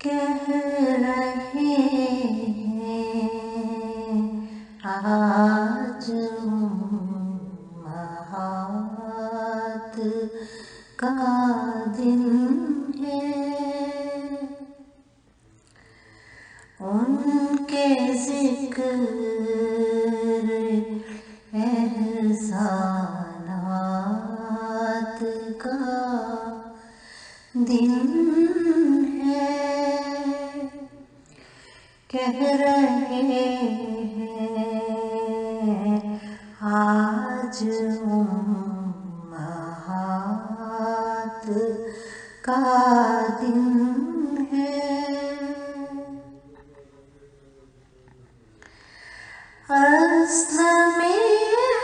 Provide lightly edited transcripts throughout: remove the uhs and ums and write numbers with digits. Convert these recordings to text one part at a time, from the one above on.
کہہ رہے ہیں آج امہات کا دن ہے، ان کے ذکر احسانات کا دن ہے، کہہ رہے ہیں آج امہات کا دن ہے۔ اصل میں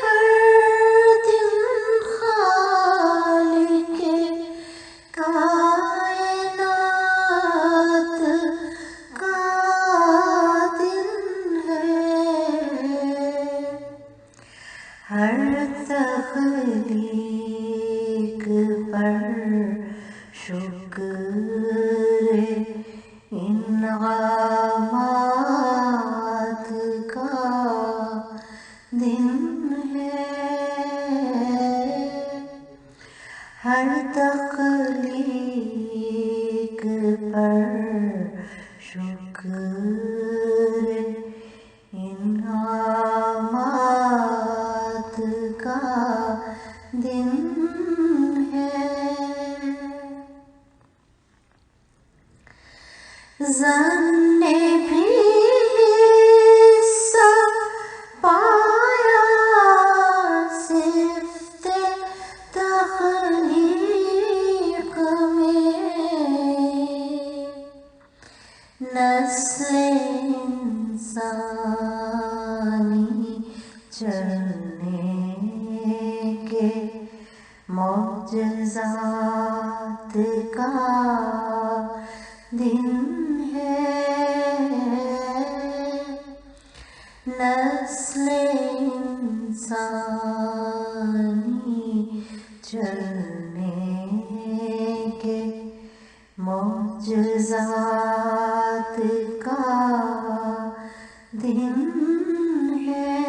ہر دن خالق کائنات کا دن ہے، ہر تخلیق پر شکر انعامات کا دن ہے، ہر تخلیق پر شکر انعامات کا دن ہے۔ ظن نے بھی حصہ پایا صفت تخلیق میں، نسل انسانی چلنے کے معجزات کا دن ہے، نسل انسانی چلنے کے معجزات کا دن ہے،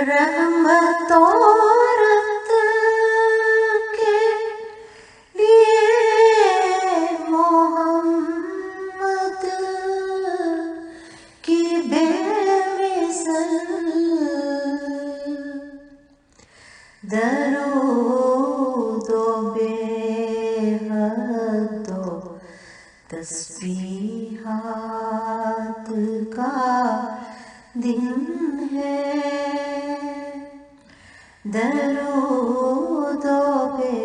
رحمت و رحمت کے لیے محمد کی بے مثل درود و بے حد و تسبیحات کا دن ہے، درود و بے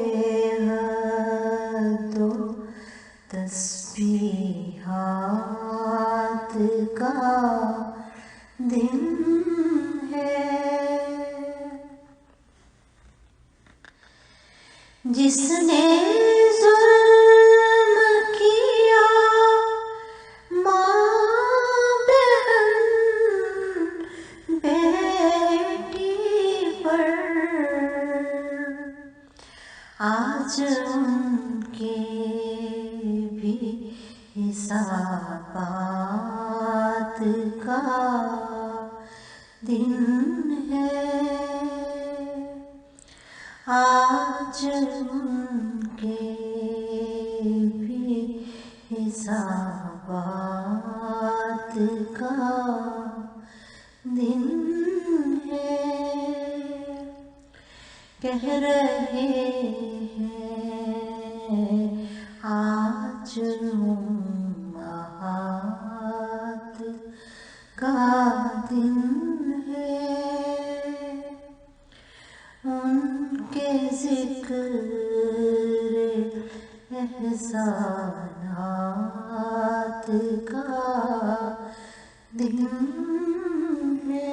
حد و تسبیحات کا دن ہے، جس نے ظلم کیا ماں بہن بیٹی پر، آج ان کے بھی حسابات کا دن ہے، آج ان کے بھی حسابات کا دن ہے، کہہ رہے ہیں آج امہات کا دن ہے، ان کے ذکر احسانات کا دن ہے۔